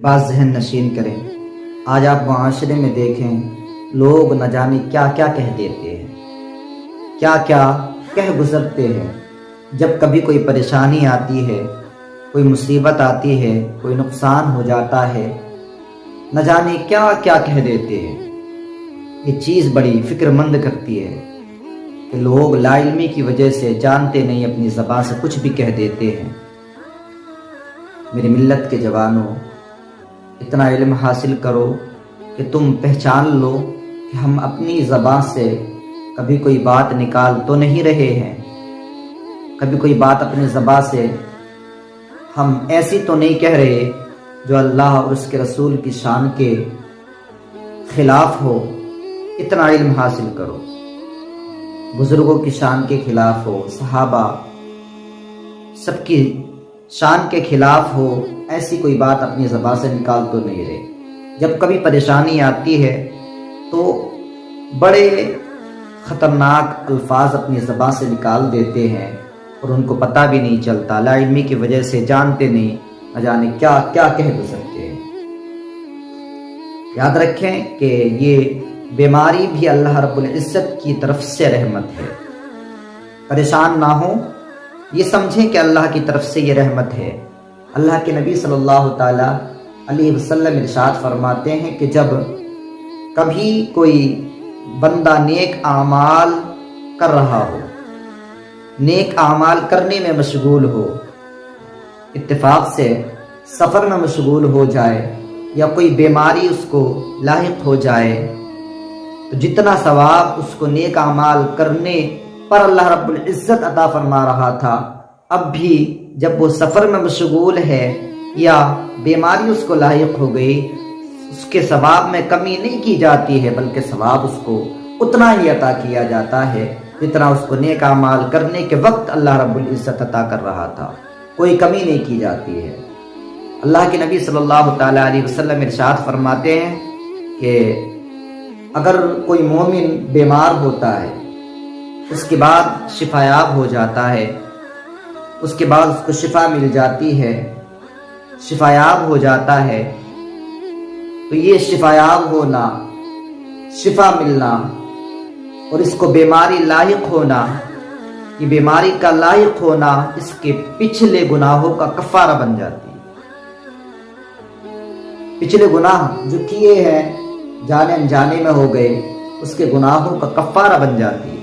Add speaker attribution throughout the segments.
Speaker 1: بات ذہن نشین کریں۔ آج آپ معاشرے میں دیکھیں، لوگ نہ جانے کیا کیا کہہ دیتے ہیں، کیا کیا کہہ گزرتے ہیں۔ جب کبھی کوئی پریشانی آتی ہے، کوئی مصیبت آتی ہے، کوئی نقصان ہو جاتا ہے، نہ جانے کیا کیا کہہ دیتے ہیں۔ یہ چیز بڑی فکر مند کرتی ہے کہ لوگ لا علمی کی وجہ سے جانتے نہیں اپنی زبان سے کچھ بھی کہہ دیتے ہیں۔ میری ملت کے جوانوں، اتنا علم حاصل کرو کہ تم پہچان لو کہ ہم اپنی زبان سے کبھی کوئی بات نکال تو نہیں رہے ہیں، کبھی کوئی بات اپنی زبان سے ہم ایسی تو نہیں کہہ رہے جو اللہ اور اس کے رسول کی شان کے خلاف ہو۔ اتنا علم حاصل کرو، بزرگوں کی شان کے خلاف ہو، صحابہ سب کی شان کے خلاف ہو، ایسی کوئی بات اپنی زبان سے نکال تو نہیں رہے۔ جب کبھی پریشانی آتی ہے تو بڑے خطرناک الفاظ اپنی زبان سے نکال دیتے ہیں اور ان کو پتہ بھی نہیں چلتا، لا علمی کی وجہ سے جانتے نہیں، نہ جانے کیا کیا کہہ گزرتے ہیں۔ یاد رکھیں کہ یہ بیماری بھی اللہ رب العزت کی طرف سے رحمت ہے۔ پریشان نہ ہوں، یہ سمجھیں کہ اللہ کی طرف سے یہ رحمت ہے۔ اللہ کے نبی صلی اللہ تعالی علیہ وسلم ارشاد فرماتے ہیں کہ جب کبھی کوئی بندہ نیک اعمال کر رہا ہو، نیک اعمال کرنے میں مشغول ہو، اتفاق سے سفر میں مشغول ہو جائے یا کوئی بیماری اس کو لاحق ہو جائے، تو جتنا ثواب اس کو نیک اعمال کرنے پر اللہ رب العزت عطا فرما رہا تھا، اب بھی جب وہ سفر میں مشغول ہے یا بیماری اس کو لاحق ہو گئی، اس کے ثواب میں کمی نہیں کی جاتی ہے، بلکہ ثواب اس کو اتنا ہی عطا کیا جاتا ہے جتنا اس کو نیک اعمال کرنے کے وقت اللہ رب العزت عطا کر رہا تھا۔ کوئی کمی نہیں کی جاتی ہے۔ اللہ کے نبی صلی اللہ تعالی علیہ وسلم ارشاد فرماتے ہیں کہ اگر کوئی مومن بیمار ہوتا ہے، اس کے بعد شفایاب ہو جاتا ہے، اس کے بعد اس کو شفا مل جاتی ہے، شفایاب ہو جاتا ہے، تو یہ شفایاب ہونا، شفا ملنا اور اس کو بیماری لاحق ہونا، یہ بیماری کا لاحق ہونا اس کے پچھلے گناہوں کا کفارہ بن جاتی ہے۔ پچھلے گناہ جو کیے ہیں، جانے انجانے میں ہو گئے، اس کے گناہوں کا کفارہ بن جاتی ہے۔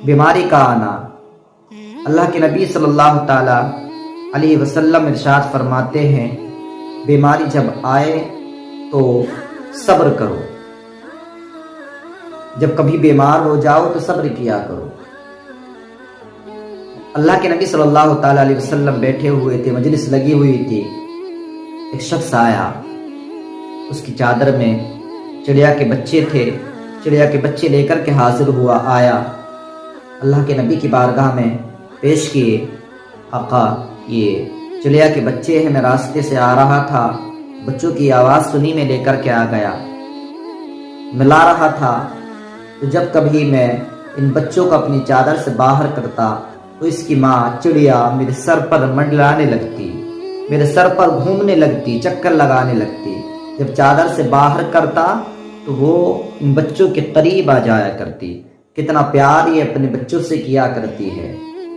Speaker 1: بیماری کا آنا، اللہ کے نبی صلی اللہ تعالی علیہ وسلم ارشاد فرماتے ہیں بیماری جب آئے تو صبر کرو، جب کبھی بیمار ہو جاؤ تو صبر کیا کرو۔ اللہ کے نبی صلی اللہ تعالی علیہ وسلم بیٹھے ہوئے تھے، مجلس لگی ہوئی تھی، ایک شخص آیا، اس کی چادر میں چڑیا کے بچے تھے، چڑیا کے بچے لے کر کے حاضر ہوا، آیا اللہ کے نبی کی بارگاہ میں پیش کیے، آقا یہ چڑیا کے بچے ہیں، میں راستے سے آ رہا تھا، بچوں کی آواز سنی، میں لے کر کے آ گیا، میں لا رہا تھا، تو جب کبھی میں ان بچوں کو اپنی چادر سے باہر کرتا تو اس کی ماں چڑیا میرے سر پر منڈلانے لگتی، میرے سر پر گھومنے لگتی، چکر لگانے لگتی۔ جب چادر سے باہر کرتا تو وہ ان بچوں کے قریب آ جایا کرتی۔ کتنا پیار یہ اپنے بچوں سے کیا کرتی ہے،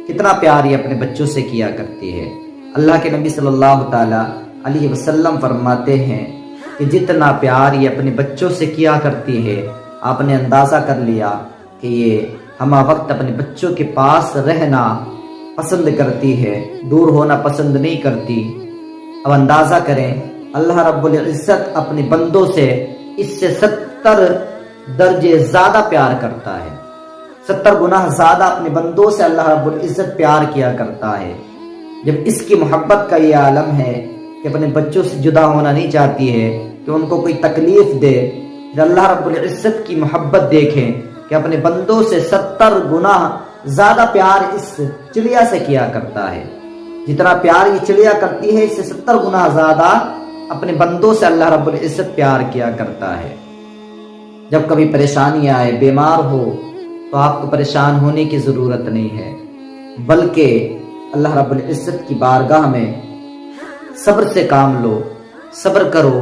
Speaker 1: کتنا پیار یہ اپنے بچوں سے کیا کرتی ہے۔ اللہ کے نبی صلی اللہ تعالی علیہ وسلم فرماتے ہیں کہ جتنا پیار یہ اپنے بچوں سے کیا کرتی ہے، آپ نے اندازہ کر لیا کہ یہ ہمہ وقت اپنے بچوں کے پاس رہنا پسند کرتی ہے، دور ہونا پسند نہیں کرتی۔ اب اندازہ کریں، اللہ رب العزت اپنے بندوں سے اس سے 70 درجے زیادہ پیار کرتا ہے، 70 گناہ زیادہ اپنے بندوں سے اللہ رب العزت پیار کیا کرتا ہے۔ جب اس کی محبت کا یہ عالم ہے کہ اپنے بچوں سے جدا ہونا نہیں چاہتی ہے کہ ان کو کوئی تکلیف دے، جب اللہ رب العزت کی محبت دیکھیں کہ اپنے بندوں سے 70 گناہ زیادہ پیار اس چڑیا سے کیا کرتا ہے، جتنا پیار یہ چڑیا کرتی ہے اس سے 70 گناہ زیادہ اپنے بندوں سے اللہ رب العزت پیار کیا کرتا ہے۔ جب کبھی پریشانی آئے، بیمار ہو، تو آپ کو پریشان ہونے کی ضرورت نہیں ہے، بلکہ اللہ رب العزت کی بارگاہ میں صبر سے کام لو، صبر کرو،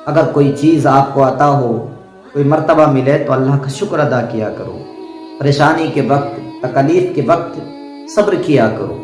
Speaker 1: اگر کوئی چیز آپ کو عطا ہو، کوئی مرتبہ ملے تو اللہ کا شکر ادا کیا کرو، پریشانی کے وقت، تکلیف کے وقت صبر کیا کرو۔